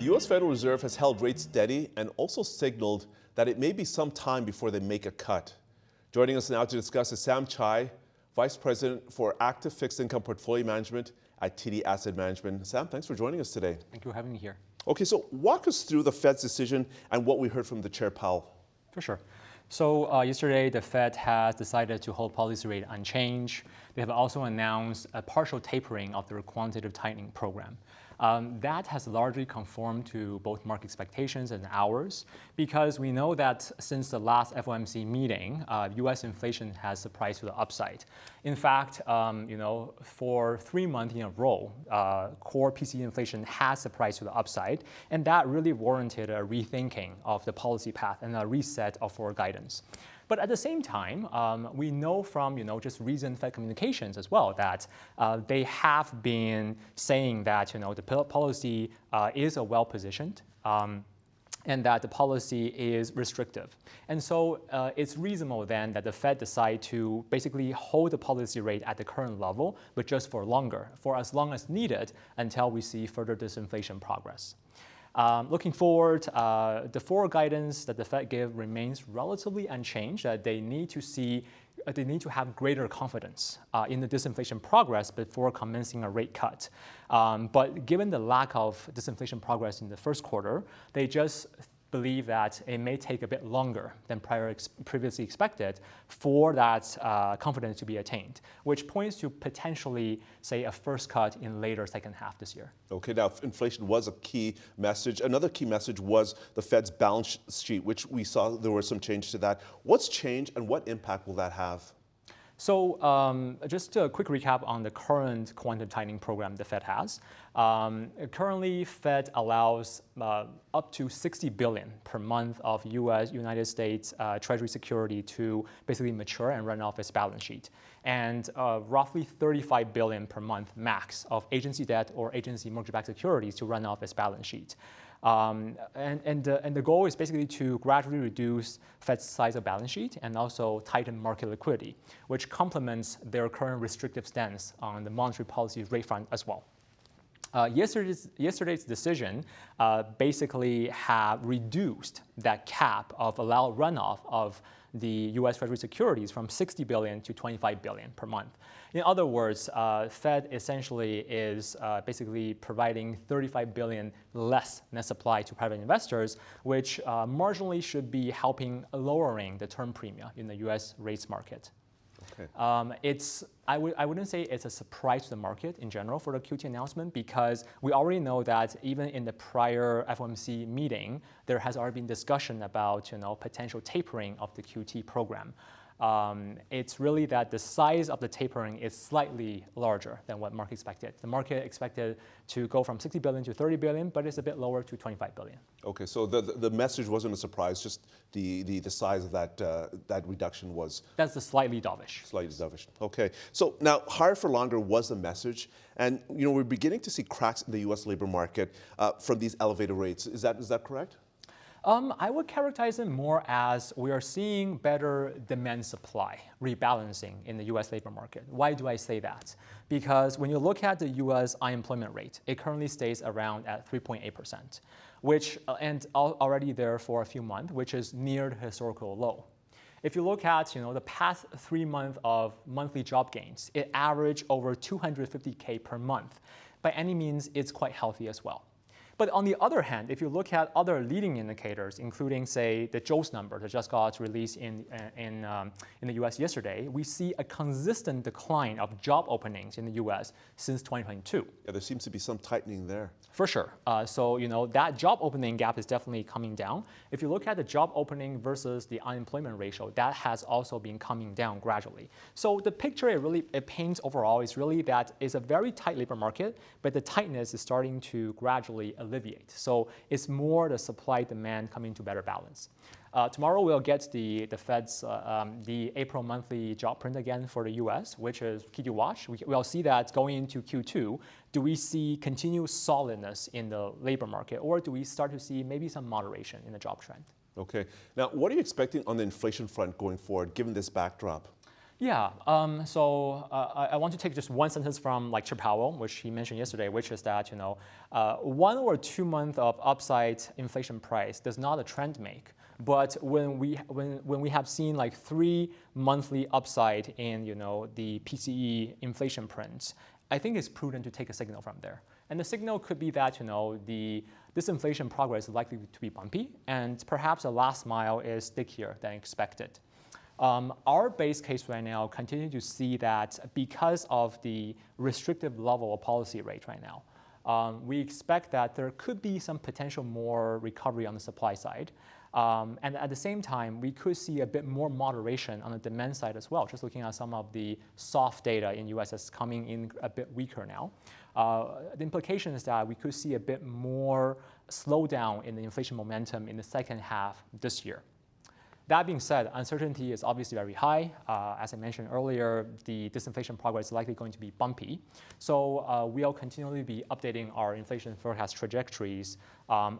The U.S. Federal Reserve has held rates steady and also signaled that it may be some time before they make a cut. Joining us now to discuss is Sam Chai, Vice President for Active Fixed Income Portfolio Management at TD Asset Management. Sam, thanks for joining us today. Thank you for having me here. Okay, so walk us through the Fed's decision and what we heard from the Chair Powell. For sure. So yesterday, the Fed has decided to hold policy rate unchanged. They have also announced a partial tapering of their quantitative tightening program. That has largely conformed to both market expectations and ours, because we know that since the last FOMC meeting, U.S. inflation has surprised to the upside. In fact, for 3 months in a row, core PCE inflation has surprised to the upside, and that really warranted a rethinking of the policy path and a reset of forward guidance. But at the same time, we know from just recent Fed communications as well that they have been saying that the policy is well-positioned and that the policy is restrictive. And so it's reasonable then that the Fed decide to basically hold the policy rate at the current level, but just for longer, for as long as needed until we see further disinflation progress. Looking forward, the forward guidance that the Fed give remains relatively unchanged. They need to have greater confidence in the disinflation progress before commencing a rate cut. But given the lack of disinflation progress in the first quarter, they just believe that it may take a bit longer than previously expected for that confidence to be attained, which points to potentially, say, a first cut in later second half this year. Okay, now inflation was a key message. Another key message was the Fed's balance sheet, which we saw there was some change to that. What's changed and what impact will that have? So just a quick recap on the current quantitative tightening program the Fed has. Currently, Fed allows up to $60 billion per month of United States Treasury security to basically mature and run off its balance sheet, and roughly $35 billion per month max of agency debt or agency mortgage-backed securities to run off its balance sheet. And the goal is basically to gradually reduce Fed's size of balance sheet and also tighten market liquidity, which complements their current restrictive stance on the monetary policy rate front as well. Yesterday's decision basically have reduced that cap of allowed runoff of the U.S. Treasury securities from $60 billion to $25 billion per month. In other words, Fed essentially is basically providing $35 billion less net supply to private investors, which marginally should be helping lowering the term premium in the U.S. rates market. Okay. I wouldn't say it's a surprise to the market in general for the QT announcement, because we already know that even in the prior FOMC meeting, there has already been discussion about potential tapering of the QT program. It's really that the size of the tapering is slightly larger than what market expected. The market expected to go from $60 billion to $30 billion, but it's a bit lower to $25 billion. Okay, so the message wasn't a surprise, just the size of that reduction was... That's the slightly dovish. Slightly dovish, okay. So now, higher for longer was the message, and we're beginning to see cracks in the U.S. labor market from these elevated rates. Is that correct? I would characterize it more as we are seeing better demand-supply rebalancing in the U.S. labor market. Why do I say that? Because when you look at the U.S. unemployment rate, it currently stays around at 3.8%, which and already there for a few months, which is near the historical low. If you look at the past 3 months of monthly job gains, it averaged over 250K per month. By any means, it's quite healthy as well. But on the other hand, if you look at other leading indicators, including, say, the JOLTS number that just got released in the U.S. yesterday, we see a consistent decline of job openings in the U.S. since 2022. Yeah, there seems to be some tightening there. For sure. So that job opening gap is definitely coming down. If you look at the job opening versus the unemployment ratio, that has also been coming down gradually. So the picture it paints overall is really that it's a very tight labor market, but the tightness is starting to gradually alleviate. So it's more the supply-demand coming to better balance. Tomorrow we'll get the Fed's the April monthly job print again for the U.S., which is key to watch. We'll see that going into Q2. Do we see continuous solidness in the labor market, or do we start to see maybe some moderation in the job trend? Okay. Now, what are you expecting on the inflation front going forward, given this backdrop? Yeah, I want to take just one sentence from like Chair Powell, which he mentioned yesterday, which is that 1 or 2 months of upside inflation price does not a trend make. But when we have seen like 3 monthly upside in the PCE inflation prints, I think it's prudent to take a signal from there. And the signal could be that this inflation progress is likely to be bumpy, and perhaps the last mile is stickier than expected. Our base case right now continue to see that because of the restrictive level of policy rate right now, we expect that there could be some potential more recovery on the supply side. And at the same time, we could see a bit more moderation on the demand side as well, just looking at some of the soft data in US that's coming in a bit weaker now. The implication is that we could see a bit more slowdown in the inflation momentum in the second half this year. That being said, uncertainty is obviously very high. As I mentioned earlier, the disinflation progress is likely going to be bumpy. So we'll continually be updating our inflation forecast trajectories,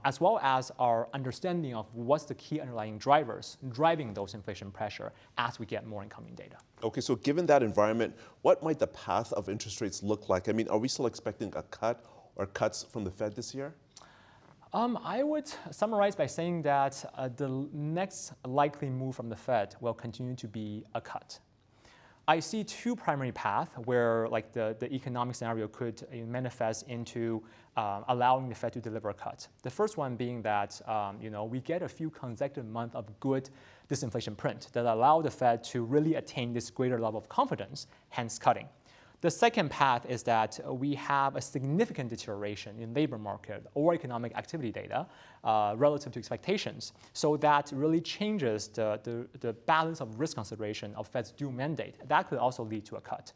as well as our understanding of what's the key underlying drivers driving those inflation pressure as we get more incoming data. Okay, so given that environment, what might the path of interest rates look like? I mean, are we still expecting a cut or cuts from the Fed this year? I would summarize by saying that the next likely move from the Fed will continue to be a cut. I see 2 primary paths where like the economic scenario could manifest into allowing the Fed to deliver a cut. The first one being that we get a few consecutive months of good disinflation print that allow the Fed to really attain this greater level of confidence, hence cutting. The second path is that we have a significant deterioration in labor market or economic activity data relative to expectations. So that really changes the balance of risk consideration of Fed's dual mandate. That could also lead to a cut.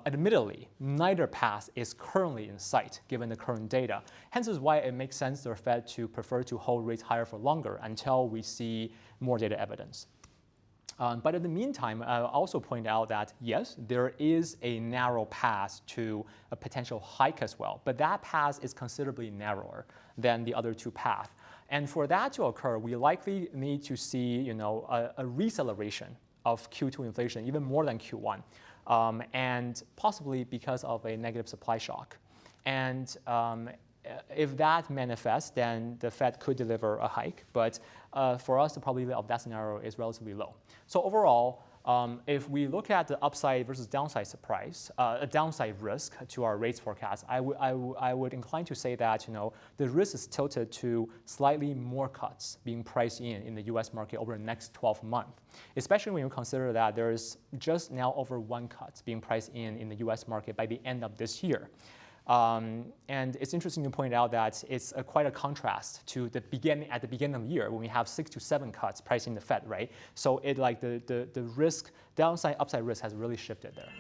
Admittedly, neither path is currently in sight given the current data. Hence is why it makes sense for the Fed to prefer to hold rates higher for longer until we see more data evidence. But in the meantime, I'll also point out that yes, there is a narrow path to a potential hike as well, but that path is considerably narrower than the other 2 paths. And for that to occur, we likely need to see a receleration of Q2 inflation, even more than Q1, and possibly because of a negative supply shock. And if that manifests, then the Fed could deliver a hike, but for us, the probability of that scenario is relatively low. So overall, if we look at the upside versus downside surprise, a downside risk to our rates forecast, I would incline to say that the risk is tilted to slightly more cuts being priced in the U.S. market over the next 12 months, especially when you consider that there is just now over 1 cut being priced in the U.S. market by the end of this year. And it's interesting to point out that it's quite a contrast to at the beginning of the year when we have 6 to 7 cuts pricing the Fed, right? So the risk, downside, upside risk has really shifted there.